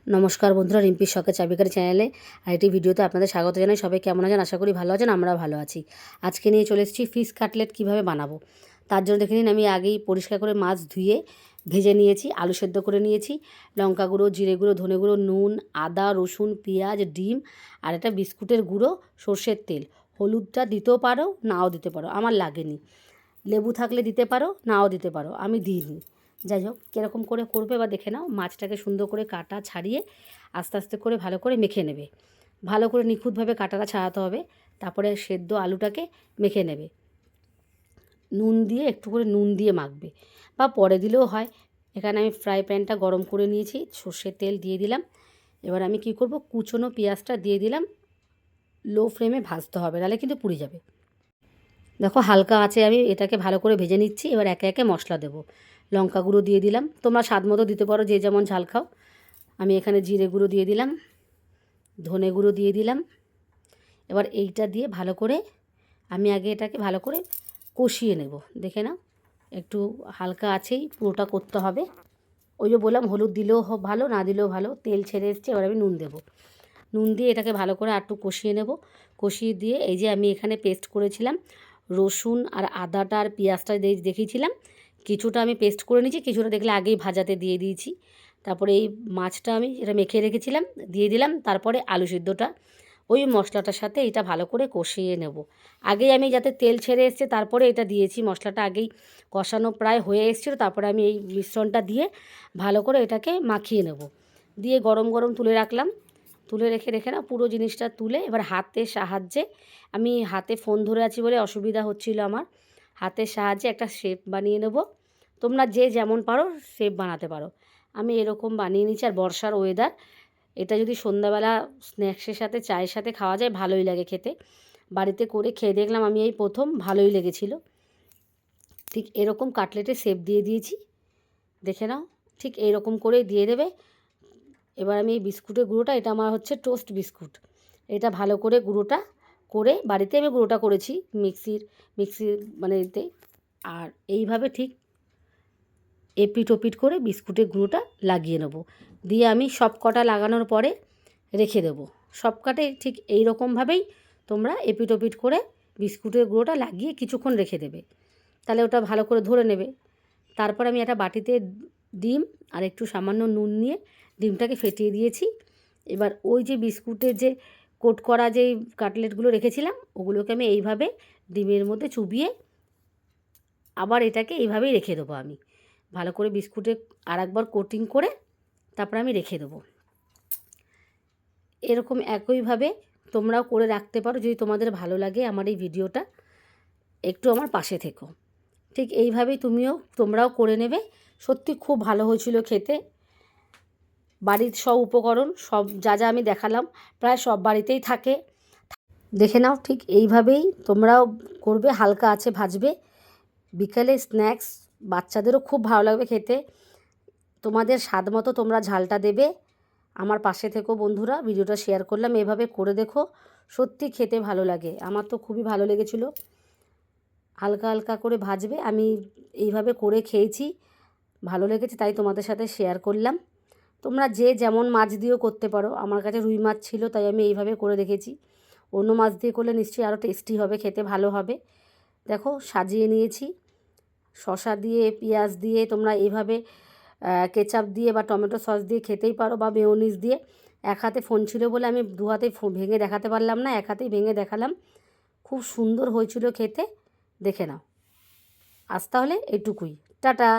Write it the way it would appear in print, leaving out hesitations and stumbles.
নমস্কার বন্ধুরা, রিম্পির শখের চাবিকারি চ্যানেলে আরেকটি ভিডিওতে আপনাদের স্বাগত জানাই। সবাই কেমন আছেন? আশা করি ভালো আছেন। আমরা ভালো আছি। আজকে নিয়ে চলে এসেছি ফিশ কাটলেট কীভাবে বানাবো। তার জন্য দেখে নিন, আমি আগেই পরিষ্কার করে মাছ ধুয়ে ভেজে নিয়েছি, আলু সেদ্ধ করে নিয়েছি, লঙ্কা গুঁড়ো, জিরে গুঁড়ো, ধনে গুঁড়ো, নুন, আদা, রসুন, পেঁয়াজ, ডিম আর একটা বিস্কুটের গুঁড়ো, সর্ষের তেল। হলুদটা দিতেও পারো, নাও দিতে পারো, আমার লাগেনি। লেবু থাকলে দিতে পারো, নাও দিতে পারো, আমি দিইনি। যাই হোক, কীরকম করে করবে বা দেখে নাও। মাছটাকে সুন্দর করে কাটা ছাড়িয়ে আস্তে আস্তে করে ভালো করে মেখে নেবে। ভালো করে নিখুঁতভাবে কাটাটা ছাড়াতে হবে। তারপরে সেদ্ধ আলুটাকে মেখে নেবে, নুন দিয়ে, একটু করে নুন দিয়ে মাখবে, বা পরে দিলেও হয়। এখানে আমি ফ্রাই প্যানটা গরম করে নিয়েছি, সর্ষের তেল দিয়ে দিলাম। এবার আমি কি করব, কুচনো পেঁয়াজটা দিয়ে দিলাম। লো ফ্লেমে ভাজতে হবে, নাহলে কিন্তু পুড়ে যাবে। দেখো, হালকা আঁচে আমি এটাকে ভালো করে ভেজে নিচ্ছি। এবার একে একে মশলা দেবো। লঙ্কা গুঁড়ো দিয়ে দিলাম, তোমরা স্বাদ মতো দিতে পারো, যে যেমন ঝাল খাও। আমি এখানে জিরে গুঁড়ো দিয়ে দিলাম, ধনে গুঁড়ো দিয়ে দিলাম। এবার এইটা দিয়ে ভালো করে আমি আগে এটাকে ভালো করে কষিয়ে নেব। দেখে নাও, একটু হালকা আছেই পুরোটা করতে হবে। ওই যে বললাম, হলুদ দিলেও ভালো, না দিলেও ভালো। তেল ছেড়ে এসছে, এবার আমি নুন দেবো। নুন দিয়ে এটাকে ভালো করে একটু কষিয়ে নেব। কষিয়ে দিয়ে এই যে আমি এখানে পেস্ট করেছিলাম রসুন আর আদাটা আর পেঁয়াজটা দেখিয়েছিলাম, কিছুটা আমি পেস্ট করে নিয়েছি, কিছুটা দেখলে আগেই ভাজাতে দিয়ে দিয়েছি। তারপরে এই মাছটা আমি যেটা মেখে রেখেছিলাম দিয়ে দিলাম। তারপরে আলু সিদ্ধটা ওই মশলাটার সাথে এটা ভালো করে কষিয়ে নেব। আগেই আমি যাতে তেল ছেড়ে এসছে তারপরে এটা দিয়েছি, মশলাটা আগেই কষানো প্রায় হয়ে এসেছিলো। তারপরে আমি এই মিশ্রণটা দিয়ে ভালো করে এটাকে মাখিয়ে নেব। দিয়ে গরম গরম তুলে রাখলাম। তুলে রেখে না পুরো জিনিসটা তুলে এবার হাতের সাহায্যে, আমি হাতে ফোন ধরে আছি বলে অসুবিধা হচ্ছিল আমার, হাতের সাহায্যে একটা শেপ বানিয়ে নেব। তোমরা যে যেমন পারো শেপ বানাতে পারো। আমি এরকম বানিয়ে নিচ্ছি। আর বর্ষার ওয়েদার, এটা যদি সন্ধ্যাবেলা স্ন্যাক্সের সাথে, চায়ের সাথে খাওয়া যায়, ভালোই লাগে খেতে। বাড়িতে করে খেয়ে দেখলাম আমি এই প্রথম, ভালোই লেগেছিল। ঠিক এরকম কাটলেটের শেপ দিয়ে দিয়েছি, দেখে নাও। ঠিক এইরকম করে দিয়ে দেবে। এবার আমি এই বিস্কুটের গুঁড়োটা, এটা আমার হচ্ছে টোস্ট বিস্কুট, এটা ভালো করে গুঁড়োটা করে, বাড়িতে আমি গুঁড়োটা করেছি মিক্সির মানে এতে। আর এইভাবে ঠিক এপিট ওপিট করে বিস্কুটের গুঁড়োটা লাগিয়ে নেব। দিয়ে আমি সব কটা লাগানোর পরে রেখে দেবো। সব কটাই ঠিক এই রকমভাবেই তোমরা এপিট ওপিট করে বিস্কুটের গুঁড়োটা লাগিয়ে কিছুক্ষণ রেখে দেবে, তাহলে ওটা ভালো করে ধরে নেবে। তারপর আমি একটা বাটিতে ডিম আর একটু সামান্য নুন নিয়ে ডিমটাকে ফেটিয়ে দিয়েছি। এবার ওই যে বিস্কুটের যে কোট করা যেই কাটলেটগুলো রেখেছিলাম, ওগুলোকে আমি এইভাবে ডিমের মধ্যে চুবিয়ে আবার এটাকে এইভাবেই রেখে দেবো। আমি ভালো করে বিস্কুটে আর একবার কোটিং করে তারপর আমি রেখে দেবো। এরকম একইভাবে তোমরাও করে রাখতে পারো, যদি তোমাদের ভালো লাগে আমার এই ভিডিওটা। একটু আমার পাশে থেকো। ঠিক এইভাবেই তোমরাও করে নেবে। সত্যি খুব ভালো হয়েছিল খেতে। বাড়ির সব উপকরণ, সব যা যা আমি দেখালাম প্রায় সব বাড়িতেই থাকে। দেখে নাও, ঠিক এইভাবেই তোমরাও করবে, হালকা আছে ভাজবে। বিকালে স্ন্যাক্স বাচ্চাদেরও খুব ভালো লাগবে খেতে। তোমাদের স্বাদ মতো তোমরা ঝালটা দেবে। আমার পাশে থেকো বন্ধুরা, ভিডিওটা শেয়ার করলাম, এভাবে করে দেখো, সত্যি খেতে ভালো লাগে। আমার তো খুবই ভালো লেগেছিলো। হালকা হালকা করে ভাজবে। আমি এইভাবে করে খেয়েছি, ভালো লেগেছে, তাই তোমাদের সাথে শেয়ার করলাম। তোমরা যে যেমন মাছ দিয়েও করতে পারো। আমার কাছে রুই মাছ ছিল, তাই আমি এইভাবে করে দেখেছি। অন্য মাছ দিয়ে করলে নিশ্চয়ই আরও টেস্টি হবে, খেতে ভালো হবে। দেখো, সাজিয়ে নিয়েছি শসা দিয়ে, পেঁয়াজ দিয়ে। তোমরা এইভাবে কেচাপ দিয়ে বা টমেটো সস দিয়ে খেতেই পারো, বা মেয়োনিজ দিয়ে। এক হাতে ফোন ছিল বলে আমি দু হাতে ভেঙে দেখাতে পারলাম না, এক হাতেই ভেঙে দেখালাম। খুব সুন্দর হয়েছিল খেতে, দেখে নাও। আজ তাহলে এটুকুই, টাটা।